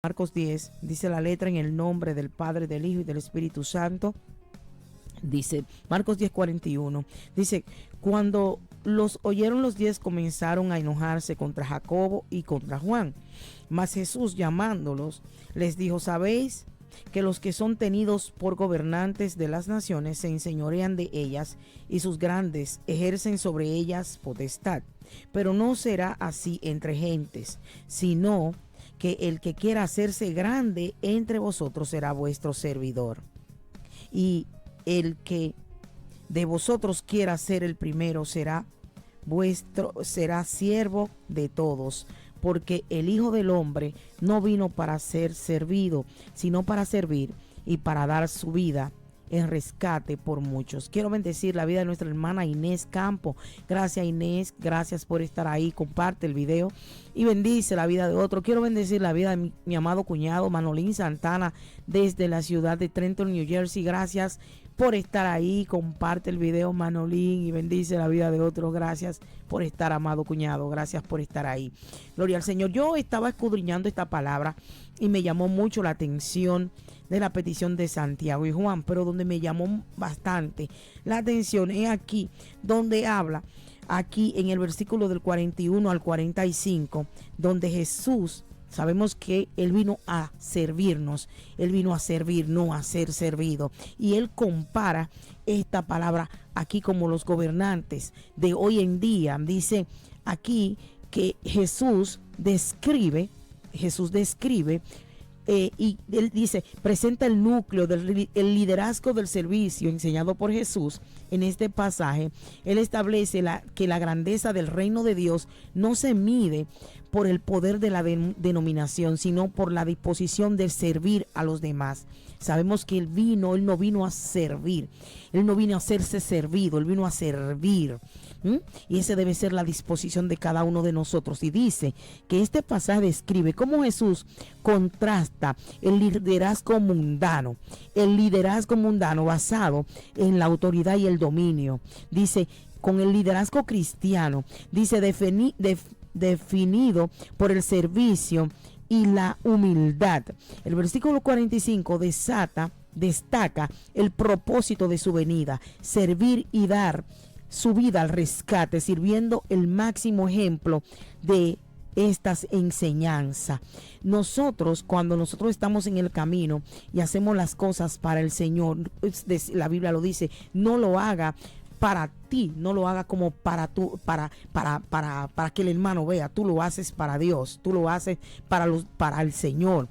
Marcos 10, dice la letra: en el nombre del Padre, del Hijo y del Espíritu Santo. Dice Marcos 10:41, dice: cuando los oyeron los 10 comenzaron a enojarse contra Jacobo y contra Juan. Mas Jesús, llamándolos, les dijo: ¿sabéis que los que son tenidos por gobernantes de las naciones se enseñorean de ellas, y sus grandes ejercen sobre ellas potestad? Pero no será así entre gentes, sino que el que quiera hacerse grande entre vosotros será vuestro servidor. Y el que de vosotros quiera ser el primero será siervo de todos, porque el Hijo del Hombre no vino para ser servido, sino para servir y para dar su vida en rescate por muchos. Quiero bendecir la vida de nuestra hermana Inés Campo. Gracias, Inés, gracias por estar ahí. Comparte el video y bendice la vida de otro. Quiero bendecir la vida de mi amado cuñado Manolín Santana desde la ciudad de Trenton, New Jersey. Gracias por estar ahí. Comparte el video, Manolín, y bendice la vida de otros. Gracias por estar, amado cuñado. Gracias por estar ahí. Gloria al Señor. Yo estaba escudriñando esta palabra y me llamó mucho la atención de la petición de Santiago y Juan, pero donde me llamó bastante la atención es aquí, donde habla, aquí en el versículo del 41 al 45, donde Jesús, sabemos que Él vino a servirnos, Él vino a servir, no a ser servido. Y Él compara esta palabra aquí como los gobernantes de hoy en día. Dice aquí que Jesús describe, y él dice, presenta el núcleo del liderazgo del servicio enseñado por Jesús. En este pasaje, Él establece que la grandeza del reino de Dios no se mide por el poder de la denominación, sino por la disposición de servir a los demás. Sabemos que Él no vino a servir, Él no vino a hacerse servido, Él vino a servir. Y esa debe ser la disposición de cada uno de nosotros. Y dice que este pasaje describe cómo Jesús contrasta el liderazgo mundano basado en la autoridad y el dominio. Dice, con el liderazgo cristiano, dice, definido por el servicio y la humildad. El versículo 45 destaca el propósito de su venida: servir y dar su vida al rescate, sirviendo el máximo ejemplo de estas enseñanzas. Cuando nosotros estamos en el camino y hacemos las cosas para el Señor, la Biblia lo dice, no lo haga para ti, no lo haga como para que el hermano vea. Tú lo haces para Dios, tú lo haces para el Señor.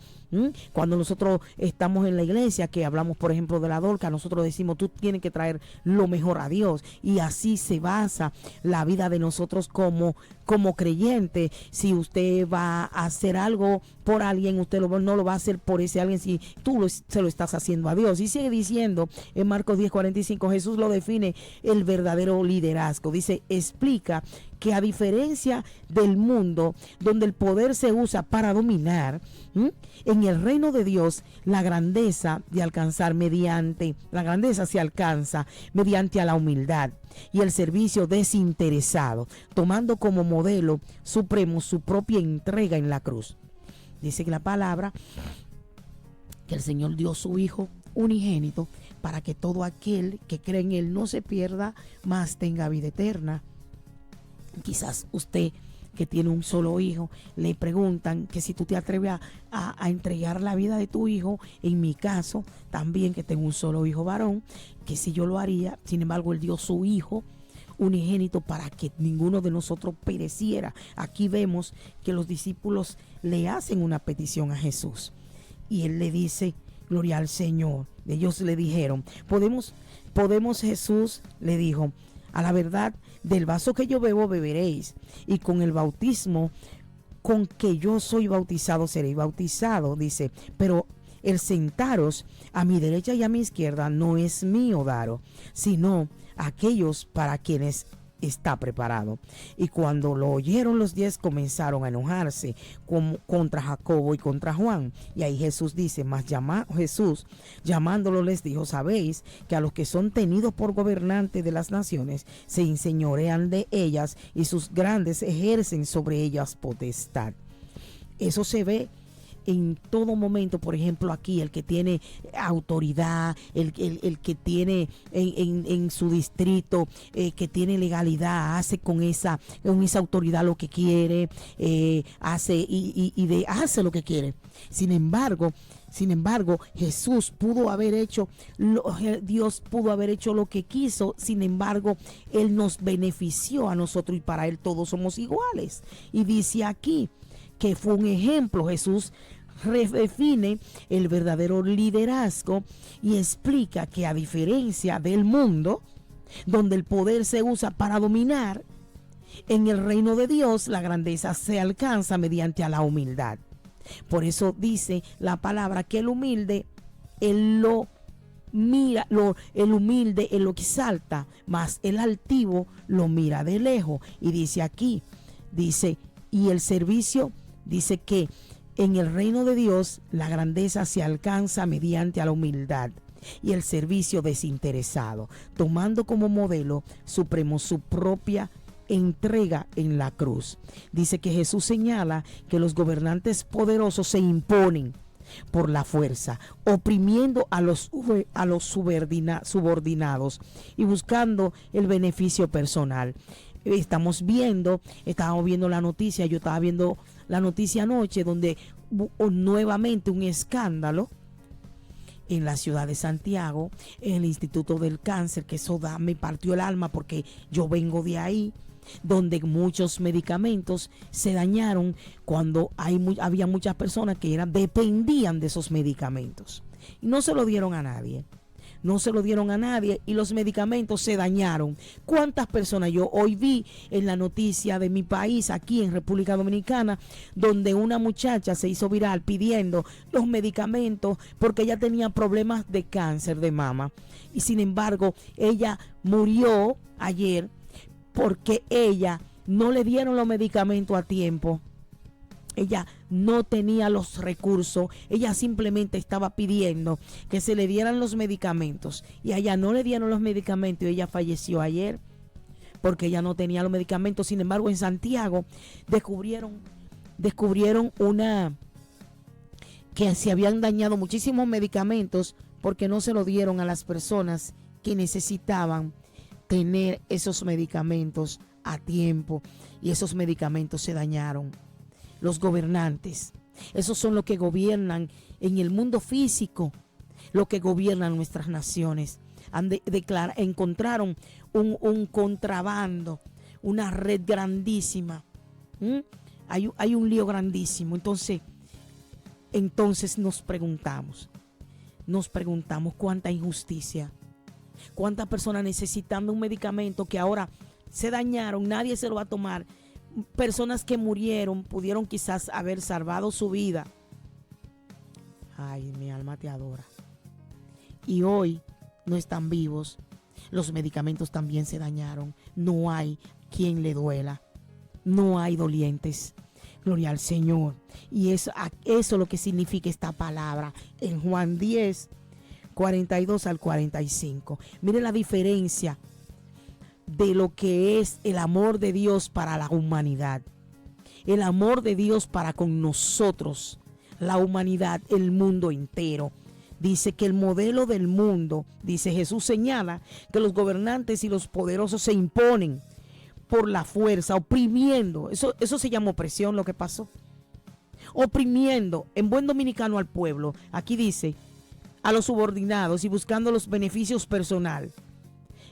Cuando nosotros estamos en la iglesia, que hablamos por ejemplo de la Dorca, nosotros decimos, tú tienes que traer lo mejor a Dios, y así se basa la vida de nosotros como creyente. Si usted va a hacer algo por alguien, usted no lo va a hacer por ese alguien si tú se lo estás haciendo a Dios. Y sigue diciendo en Marcos 10:45, Jesús lo define el verdadero liderazgo. Dice, explica que a diferencia del mundo donde el poder se usa para dominar, en el reino de Dios la grandeza se alcanza mediante la humildad y el servicio desinteresado, tomando como modelo supremo su propia entrega en la cruz. Dice que la palabra que el Señor dio su Hijo unigénito para que todo aquel que cree en Él no se pierda, mas tenga vida eterna. Quizás usted que tiene un solo hijo, le preguntan que si tú te atreves a entregar la vida de tu hijo. En mi caso, también, que tengo un solo hijo varón, que si yo lo haría. Sin embargo, Él dio su Hijo unigénito para que ninguno de nosotros pereciera. Aquí vemos que los discípulos le hacen una petición a Jesús y Él le dice, gloria al Señor. Ellos le dijeron, podemos, Jesús le dijo, a la verdad, del vaso que yo bebo beberéis, y con el bautismo con que yo soy bautizado seréis bautizado. Dice, pero el sentaros a mi derecha y a mi izquierda no es mío daros, sino aquellos para quienes está preparado. Y cuando lo oyeron los 10 comenzaron a enojarse contra Jacobo y contra Juan. Y ahí Jesús dice, Jesús llamándolo les dijo, sabéis que a los que son tenidos por gobernantes de las naciones se enseñorean de ellas, y sus grandes ejercen sobre ellas potestad. Eso se ve en todo momento. Por ejemplo, aquí el que tiene autoridad, el que tiene en su distrito, que tiene legalidad, hace con esa autoridad lo que quiere, hace hace lo que quiere. Sin embargo, Jesús pudo haber hecho, Dios pudo haber hecho lo que quiso. Sin embargo, Él nos benefició a nosotros y para Él todos somos iguales. Y dice aquí que fue un ejemplo. Jesús redefine el verdadero liderazgo y explica que, a diferencia del mundo, donde el poder se usa para dominar, en el reino de Dios la grandeza se alcanza mediante a la humildad. Por eso dice la palabra que el humilde, él lo mira, el humilde él lo exalta, mas el altivo lo mira de lejos. Y dice aquí, dice, y el servicio, dice que en el reino de Dios la grandeza se alcanza mediante a la humildad y el servicio desinteresado, tomando como modelo supremo su propia entrega en la cruz. Dice que Jesús señala que los gobernantes poderosos se imponen por la fuerza, oprimiendo a los subordinados y buscando el beneficio personal. Estábamos viendo la noticia, yo estaba viendo la noticia anoche, donde nuevamente un escándalo en la ciudad de Santiago, en el Instituto del Cáncer, que eso me partió el alma porque yo vengo de ahí, donde muchos medicamentos se dañaron cuando había muchas personas que dependían de esos medicamentos y no se lo dieron a nadie. Y los medicamentos se dañaron. ¿Cuántas personas? Yo hoy vi en la noticia de mi país, aquí en República Dominicana, donde una muchacha se hizo viral pidiendo los medicamentos porque ella tenía problemas de cáncer de mama. Y sin embargo, ella murió ayer porque ella no le dieron los medicamentos a tiempo. Ella no tenía los recursos, ella simplemente estaba pidiendo que se le dieran los medicamentos y a ella no le dieron los medicamentos y ella falleció ayer porque ella no tenía los medicamentos. Sin embargo, en Santiago descubrieron que se habían dañado muchísimos medicamentos porque no se lo dieron a las personas que necesitaban tener esos medicamentos a tiempo y esos medicamentos se dañaron. Los gobernantes, esos son los que gobiernan en el mundo físico, los que gobiernan nuestras naciones. Encontraron un contrabando, una red grandísima. Hay un lío grandísimo. Entonces nos preguntamos cuánta injusticia, cuántas personas necesitando un medicamento que ahora se dañaron, nadie se lo va a tomar. Personas que murieron, pudieron quizás haber salvado su vida. Ay, mi alma te adora. Y hoy no están vivos. Los medicamentos también se dañaron. No hay quien le duela. No hay dolientes. Gloria al Señor. Y eso es lo que significa esta palabra en Juan 10, 42 al 45. Mire la diferencia de lo que es el amor de Dios para la humanidad. El amor de Dios para con nosotros, la humanidad, el mundo entero. Dice que el modelo del mundo, dice Jesús, señala que los gobernantes y los poderosos se imponen por la fuerza, oprimiendo. Eso se llama opresión, lo que pasó. Oprimiendo, en buen dominicano, al pueblo. Aquí dice, a los subordinados y buscando los beneficios personal.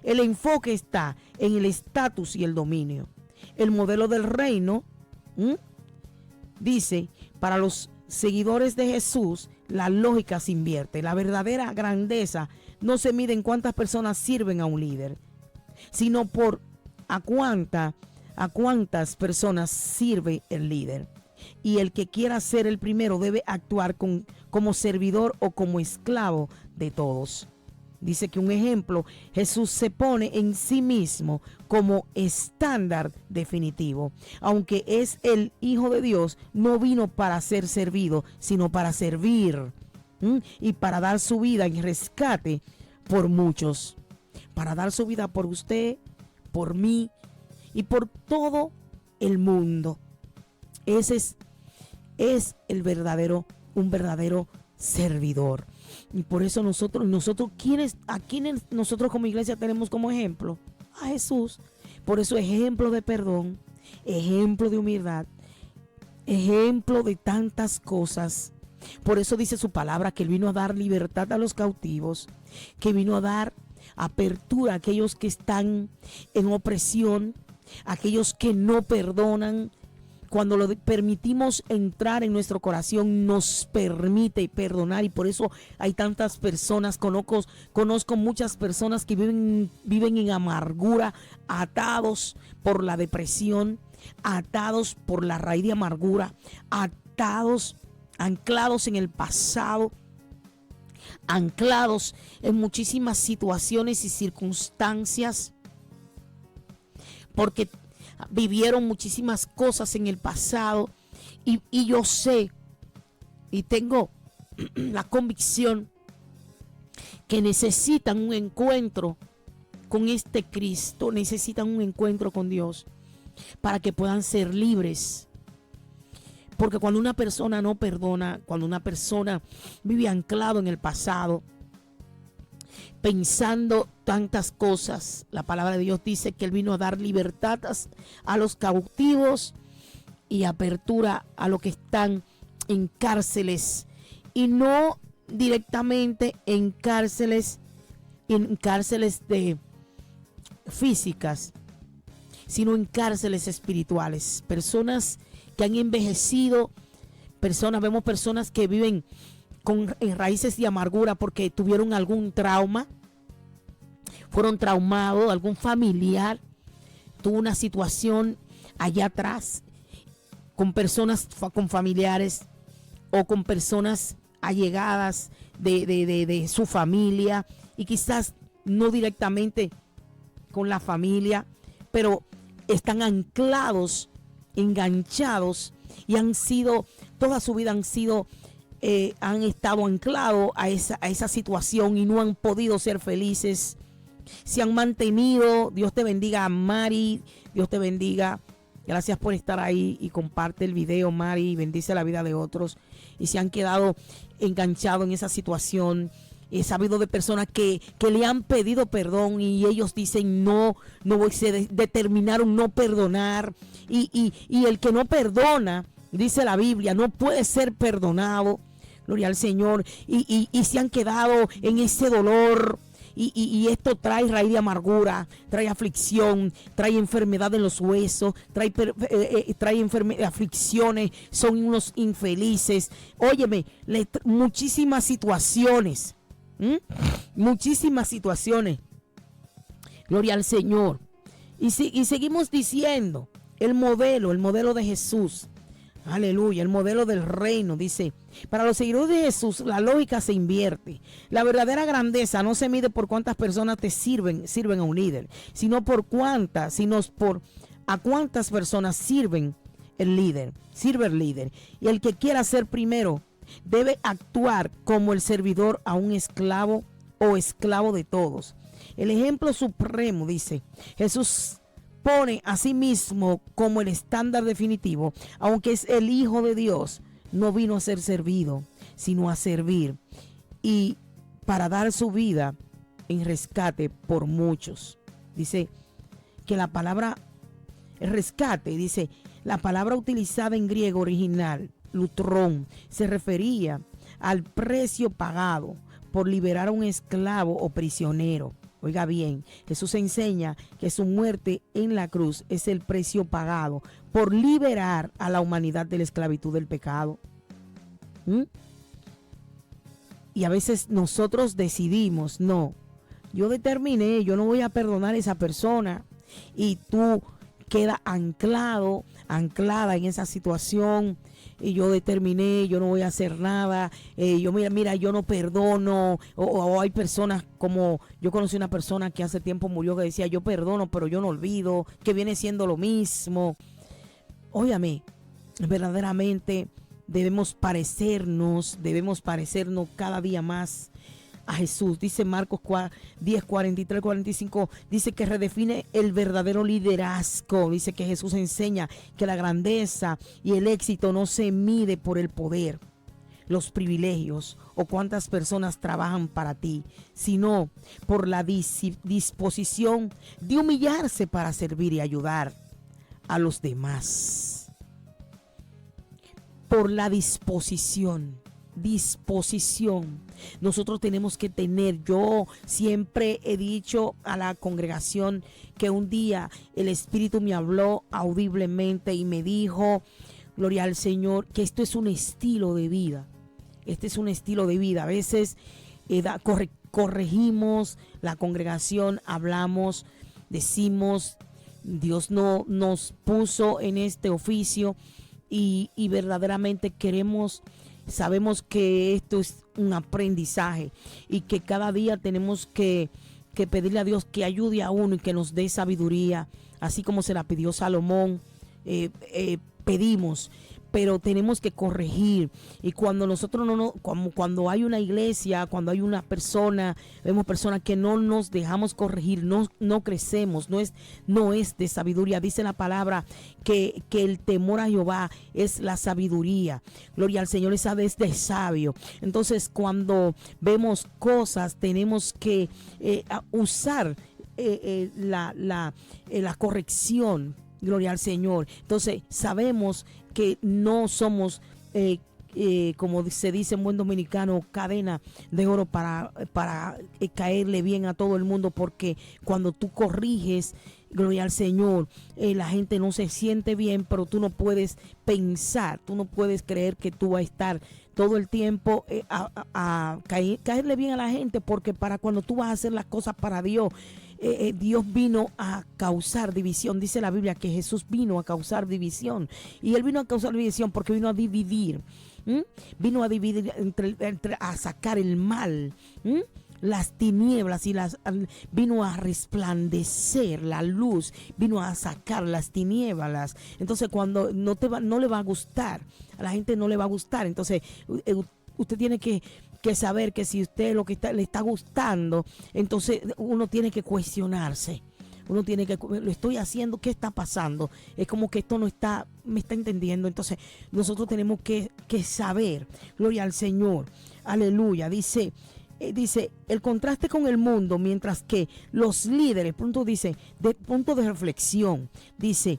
El enfoque está en el estatus y el dominio. El modelo del reino, dice, para los seguidores de Jesús, la lógica se invierte. La verdadera grandeza no se mide en cuántas personas sirven a un líder, sino por a cuántas personas sirve el líder. Y el que quiera ser el primero debe actuar como servidor o como esclavo de todos. Dice que un ejemplo, Jesús se pone en sí mismo como estándar definitivo. Aunque es el Hijo de Dios, no vino para ser servido, sino para servir. Y para dar su vida en rescate por muchos. Para dar su vida por usted, por mí y por todo el mundo. Ese es el verdadero un verdadero servidor. Y por eso nosotros, ¿a quienes nosotros como iglesia tenemos como ejemplo? A Jesús. Por eso ejemplo de perdón, ejemplo de humildad, ejemplo de tantas cosas. Por eso dice su palabra que Él vino a dar libertad a los cautivos, que vino a dar apertura a aquellos que están en opresión, a aquellos que no perdonan. Cuando lo permitimos entrar en nuestro corazón, nos permite perdonar. Y por eso hay tantas personas, conozco muchas personas que viven en amargura, atados por la depresión, atados por la raíz de amargura, atados, anclados en el pasado, anclados en muchísimas situaciones y circunstancias, porque vivieron muchísimas cosas en el pasado. Y yo sé y tengo la convicción que necesitan un encuentro con este Cristo, necesitan un encuentro con Dios para que puedan ser libres. Porque cuando una persona no perdona, cuando una persona vive anclado en el pasado, pensando tantas cosas, la palabra de Dios dice que Él vino a dar libertad a los cautivos y apertura a los que están en cárceles, y no directamente en cárceles de físicas, sino en cárceles espirituales. Personas que han envejecido, vemos personas que viven con raíces de amargura porque tuvieron algún trauma, fueron traumados, algún familiar tuvo una situación allá atrás, con personas, con familiares o con personas allegadas de su familia, y quizás no directamente con la familia, pero están anclados, enganchados, y toda su vida han estado anclados a esa situación y no han podido ser felices. Se han mantenido. Dios te bendiga, Mari. Dios te bendiga. Gracias por estar ahí, y comparte el video, Mari, y bendice la vida de otros. Y se han quedado enganchados en esa situación. He sabido de personas que le han pedido perdón y ellos dicen no se determinaron no perdonar. Y el que no perdona, dice la Biblia, no puede ser perdonado. Gloria al Señor. Y se han quedado en ese dolor. Y esto trae raíz de amargura, trae aflicción, trae enfermedad en los huesos, trae aflicciones, son unos infelices. Óyeme, muchísimas situaciones. Muchísimas situaciones. Gloria al Señor. Y seguimos diciendo, el modelo de Jesús. Aleluya, el modelo del reino. Dice, para los seguidores de Jesús la lógica se invierte. La verdadera grandeza no se mide por cuántas personas te sirven a un líder, sino a cuántas personas sirve el líder. Y el que quiera ser primero debe actuar como el servidor a un esclavo o esclavo de todos. El ejemplo supremo, dice, Jesús pone a sí mismo como el estándar definitivo. Aunque es el Hijo de Dios, no vino a ser servido, sino a servir, y para dar su vida en rescate por muchos. Dice que la palabra rescate, dice, la palabra utilizada en griego original, lutrón, se refería al precio pagado por liberar a un esclavo o prisionero. Oiga bien, Jesús enseña que su muerte en la cruz es el precio pagado por liberar a la humanidad de la esclavitud del pecado. Y a veces nosotros decidimos, no, yo determiné, yo no voy a perdonar a esa persona, y tú quedas anclada en esa situación. Y yo determiné, yo no voy a hacer nada, mira, yo no perdono, o hay personas, como yo conocí una persona que hace tiempo murió, que decía, yo perdono, pero yo no olvido, que viene siendo lo mismo. Óyame, verdaderamente debemos parecernos cada día más a Jesús. Dice Marcos 10, 43, 45, dice que redefine el verdadero liderazgo. Dice que Jesús enseña que la grandeza y el éxito no se mide por el poder, los privilegios o cuántas personas trabajan para ti, sino por la disposición de humillarse para servir y ayudar a los demás. Por la disposición. Nosotros tenemos que tener, yo siempre he dicho a la congregación que un día el Espíritu me habló audiblemente y me dijo, gloria al Señor, que esto es un estilo de vida. Este es un estilo de vida. A veces corregimos la congregación, hablamos, decimos, Dios no nos puso en este oficio y verdaderamente sabemos que esto es un aprendizaje y que cada día tenemos que pedirle a Dios que ayude a uno y que nos dé sabiduría, así como se la pidió Salomón. Pedimos, pero tenemos que corregir. Y cuando nosotros cuando hay una iglesia, cuando hay una persona, vemos personas que no nos dejamos corregir, no crecemos, no es de sabiduría. Dice la palabra que el temor a Jehová es la sabiduría. Gloria al Señor, esa es de sabio. Entonces, cuando vemos cosas, tenemos que usar la corrección. Gloria al Señor. Entonces sabemos que no somos, como se dice en buen dominicano, cadena de oro para caerle bien a todo el mundo, porque cuando tú corriges, gloria al Señor, la gente no se siente bien, pero tú no puedes pensar, tú no puedes creer que tú vas a estar todo el tiempo a caerle bien a la gente, porque para cuando tú vas a hacer las cosas para Dios, Dios vino a causar división. Dice la Biblia que Jesús vino a causar división. Y Él vino a causar división porque vino a dividir. Vino a dividir, a sacar el mal. Las tinieblas vino a resplandecer la luz, vino a sacar las tinieblas. Entonces cuando no le va a gustar, a la gente no le va a gustar. Entonces usted tiene que saber que si usted le está gustando, entonces uno tiene que cuestionarse. Uno tiene que, lo estoy haciendo, ¿qué está pasando? Es como que esto me está entendiendo. Entonces nosotros tenemos que saber, gloria al Señor, aleluya. Dice el contraste con el mundo, mientras que los líderes, punto de reflexión, dice,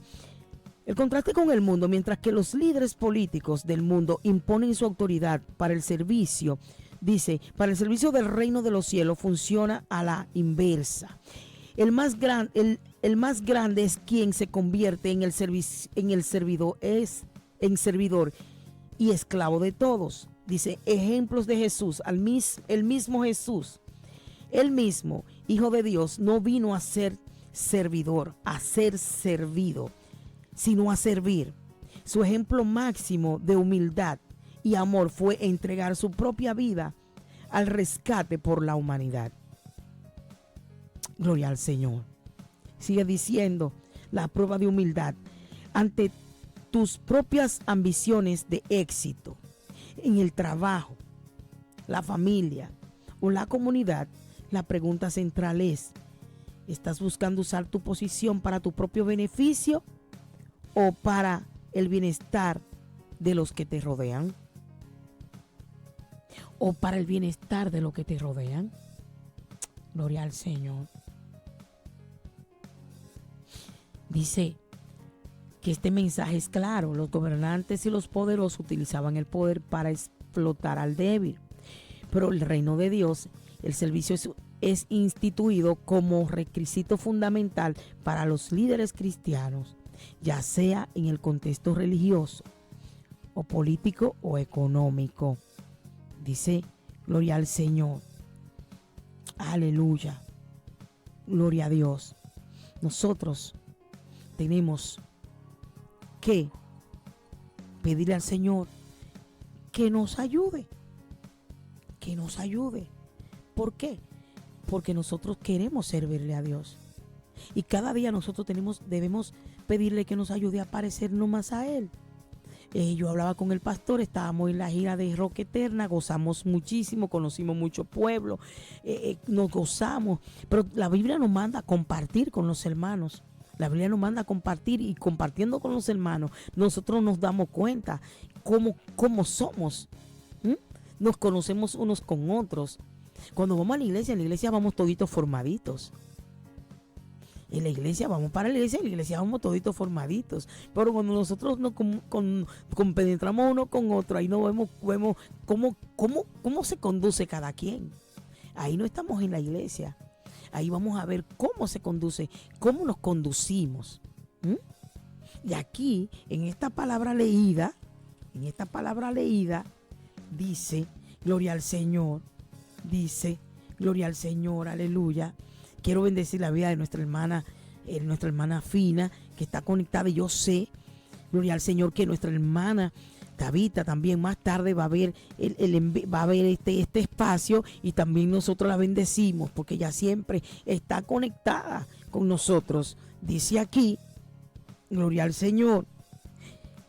el contraste con el mundo, mientras que los líderes políticos del mundo imponen su autoridad para el servicio, dice, para el servicio del reino de los cielos funciona a la inversa. El más grande es quien se convierte en servidor y esclavo de todos. Dice, ejemplos de Jesús, el mismo Jesús, el mismo Hijo de Dios, no vino a ser servidor, a ser servido, sino a servir. Su ejemplo máximo de humildad y amor fue entregar su propia vida al rescate por la humanidad. Gloria al Señor. Sigue diciendo, la prueba de humildad ante tus propias ambiciones de éxito en el trabajo, la familia o la comunidad. La pregunta central es, ¿estás buscando usar tu posición para tu propio beneficio o para el bienestar de los que te rodean? ¿O para el bienestar de los que te rodean? Gloria al Señor. Dice que este mensaje es claro. Los gobernantes y los poderosos utilizaban el poder para explotar al débil. Pero el reino de Dios, el servicio es instituido como requisito fundamental para los líderes cristianos, ya sea en el contexto religioso o político o económico. Dice, gloria al Señor. Aleluya. Gloria a Dios. Nosotros tenemos que pedirle al Señor que nos ayude. Que nos ayude. ¿Por qué? Porque nosotros queremos servirle a Dios. Y cada día nosotros debemos pedirle que nos ayude a parecernos más a Él. Yo hablaba con el pastor, estábamos en la gira de Roca Eterna, gozamos muchísimo, conocimos mucho pueblo, nos gozamos, pero la Biblia nos manda a compartir con los hermanos. La Biblia nos manda a compartir, y compartiendo con los hermanos nosotros nos damos cuenta cómo somos. nos conocemos unos con otros. Cuando vamos a la iglesia vamos toditos formaditos. En la iglesia vamos para la iglesia vamos toditos formaditos. Pero cuando nosotros nos compenetramos uno con otro, ahí no vemos cómo se conduce cada quien. Ahí no estamos en la iglesia. Ahí vamos a ver cómo se conduce, cómo nos conducimos. Y aquí, en esta palabra leída, dice, gloria al Señor, aleluya. Quiero bendecir la vida de nuestra hermana Fina, que está conectada, y yo sé, gloria al Señor, que nuestra hermana Tabita también más tarde va a ver este espacio, y también nosotros la bendecimos porque ella siempre está conectada con nosotros. Dice aquí, gloria al Señor,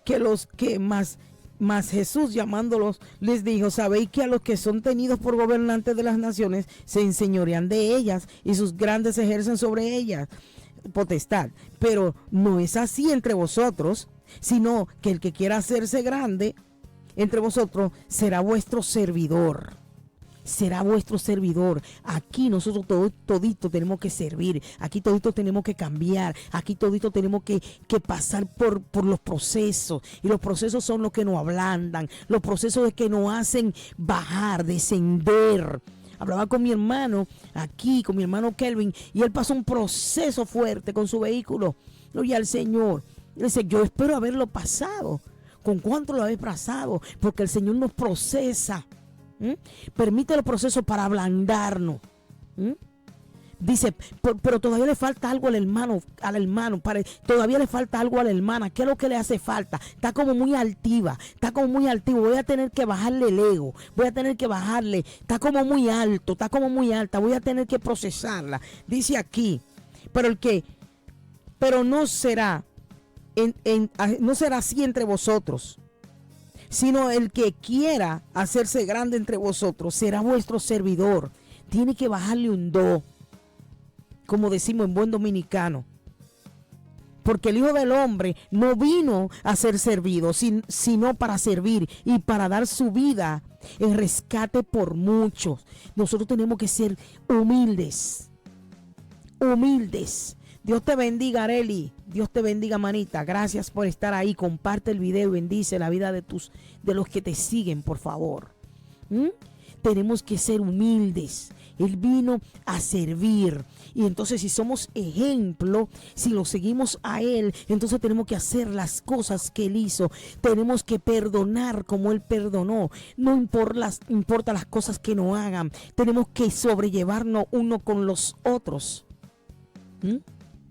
que los que más Jesús llamándolos les dijo: sabéis que a los que son tenidos por gobernantes de las naciones se enseñorean de ellas, y sus grandes ejercen sobre ellas potestad. Pero no es así entre vosotros, sino que el que quiera hacerse grande entre vosotros será vuestro servidor. Aquí nosotros todito tenemos que servir. Aquí todito tenemos que cambiar. Aquí todito tenemos que pasar por los procesos. Y los procesos son los que nos ablandan. Los procesos que nos hacen bajar, descender. Hablaba con mi hermano aquí, con mi hermano Kelvin, y él pasó un proceso fuerte con su vehículo. Gloria al Señor. Y él dice: yo espero haberlo pasado. ¿Con cuánto lo habéis pasado? Porque el Señor nos procesa. Permite los procesos para ablandarnos. Dice, pero todavía le falta algo al hermano, todavía le falta algo a la hermana. ¿Qué es lo que le hace falta? Está como muy altiva, voy a tener que bajarle el ego, está como muy alto, está como muy alta, voy a tener que procesarla. Dice aquí, pero no será así entre vosotros, sino el que quiera hacerse grande entre vosotros será vuestro servidor. Tiene que bajarle un do, como decimos en buen dominicano. Porque el Hijo del Hombre no vino a ser servido, sino para servir y para dar su vida en rescate por muchos. Nosotros tenemos que ser humildes. Dios te bendiga, Areli. Dios te bendiga, manita. Gracias por estar ahí. Comparte el video y bendice la vida de los que te siguen, por favor. Tenemos que ser humildes. Él vino a servir. Y entonces, si somos ejemplo, si lo seguimos a Él, entonces tenemos que hacer las cosas que Él hizo. Tenemos que perdonar como Él perdonó. No importa las cosas que nos hagan. Tenemos que sobrellevarnos uno con los otros.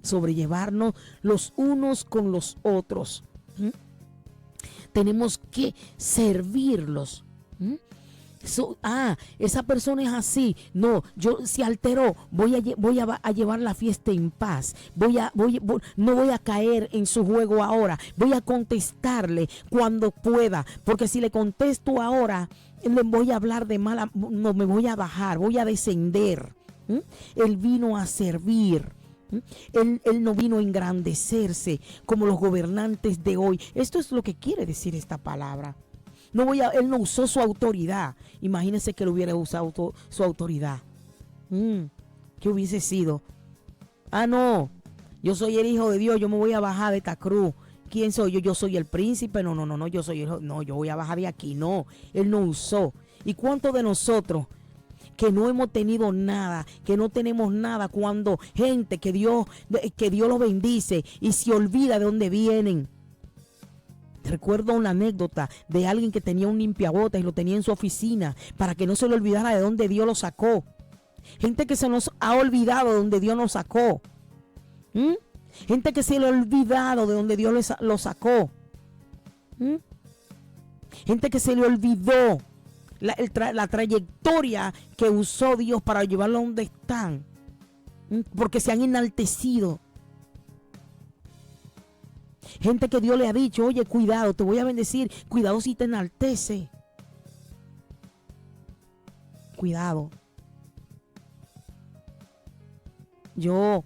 Sobrellevarnos los unos con los otros. Tenemos que servirlos. Esa persona es así. No, se alteró. Voy a llevar la fiesta en paz. No voy a caer en su juego ahora. Voy a contestarle cuando pueda. Porque si le contesto ahora, le voy a hablar de mala. No, me voy a bajar, voy a descender. Él vino a servir. Él no vino a engrandecerse como los gobernantes de hoy. Esto es lo que quiere decir esta palabra. Él no usó su autoridad. Imagínense que él hubiera usado su autoridad. ¿Qué hubiese sido? No, yo soy el Hijo de Dios, yo me voy a bajar de esta cruz. ¿Quién soy yo? Yo soy el príncipe. No, yo soy yo voy a bajar de aquí. No, él no usó. ¿Y cuántos de nosotros que no hemos tenido nada, que no tenemos nada, cuando gente que Dios los bendice y se olvida de dónde vienen? Recuerdo una anécdota de alguien que tenía un limpiabotas y lo tenía en su oficina para que no se le olvidara de dónde Dios lo sacó. Gente que se nos ha olvidado de dónde Dios nos sacó. Gente que se le ha olvidado de dónde Dios lo sacó. Gente que se le olvidó la trayectoria que usó Dios para llevarlo a donde están. Porque se han enaltecido. Gente que Dios le ha dicho: oye, cuidado, te voy a bendecir. Cuidado si te enaltece. Cuidado. Yo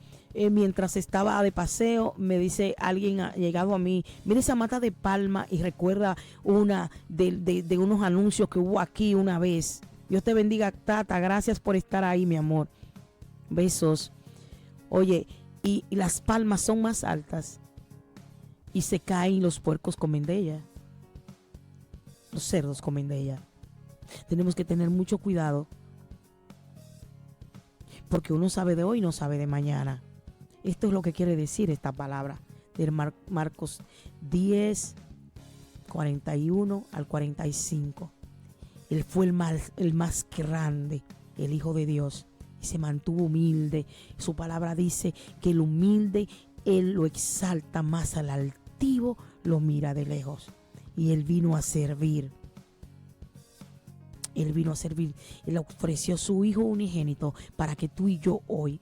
mientras estaba de paseo, me dice alguien ha llegado a mí, mira esa mata de palma y recuerda una de unos anuncios que hubo aquí una vez. Dios te bendiga, Tata, gracias por estar ahí, mi amor. Besos. Oye, y las palmas son más altas y se caen, los puercos comen de ella, los cerdos comen de ella. Tenemos que tener mucho cuidado, porque uno sabe de hoy y no sabe de mañana. Esto es lo que quiere decir esta palabra de Marcos 10, 41 al 45. Él fue el más grande, el Hijo de Dios, y se mantuvo humilde. Su palabra dice que el humilde Él lo exalta, más al altivo lo mira de lejos. Y Él vino a servir. Él vino a servir. Él ofreció a su Hijo unigénito para que tú y yo hoy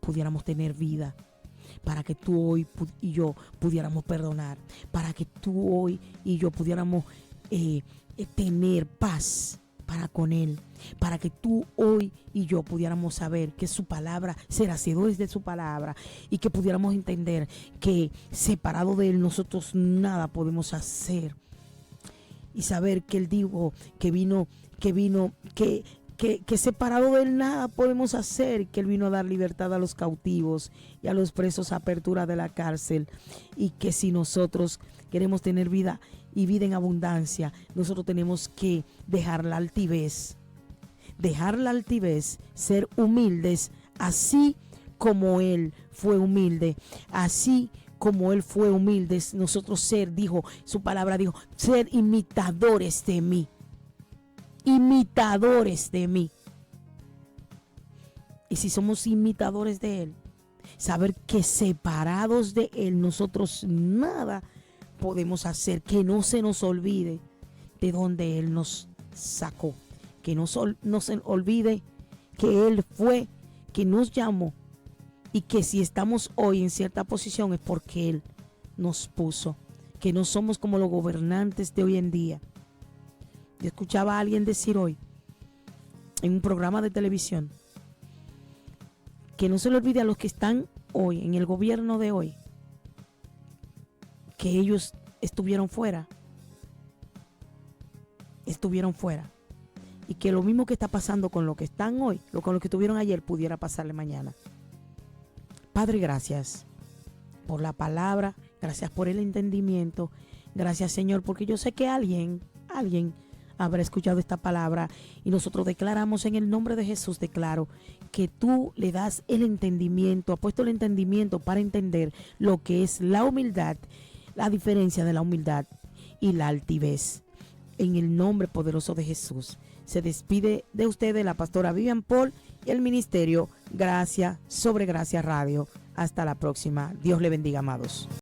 pudiéramos tener vida. Para que tú hoy y yo pudiéramos perdonar. Para que tú hoy y yo pudiéramos tener paz para con Él. Para que tú hoy y yo pudiéramos saber que su palabra, ser hacedores de su palabra, y que pudiéramos entender que separado de Él nosotros nada podemos hacer. Y saber que Él dijo que separado de Él nada podemos hacer, que Él vino a dar libertad a los cautivos y a los presos, apertura de la cárcel, y que si nosotros queremos tener vida y vida en abundancia, nosotros tenemos que dejar la altivez, ser humildes, así como Él fue humilde, así como Él fue humilde, nosotros su palabra dijo, ser imitadores de mí. Imitadores de mí. Y si somos imitadores de Él, saber que separados de Él nosotros nada podemos hacer, que no se nos olvide de donde Él nos sacó, que no se olvide que Él fue, que nos llamó, y que si estamos hoy en cierta posición es porque Él nos puso, que no somos como los gobernantes de hoy en día. Yo escuchaba a alguien decir hoy en un programa de televisión que no se le olvide a los que están hoy en el gobierno de hoy que ellos estuvieron fuera, y que lo mismo que está pasando con los que están hoy, con los que estuvieron ayer, pudiera pasarle mañana. Padre, gracias por la palabra, gracias por el entendimiento, gracias, Señor, porque yo sé que alguien habrá escuchado esta palabra, y nosotros declaramos en el nombre de Jesús, declaro que tú le das el entendimiento, ha puesto el entendimiento para entender lo que es la humildad, la diferencia de la humildad y la altivez. En el nombre poderoso de Jesús, se despide de ustedes la pastora Vivian Paul y el ministerio Gracia sobre Gracia Radio. Hasta la próxima. Dios le bendiga, amados.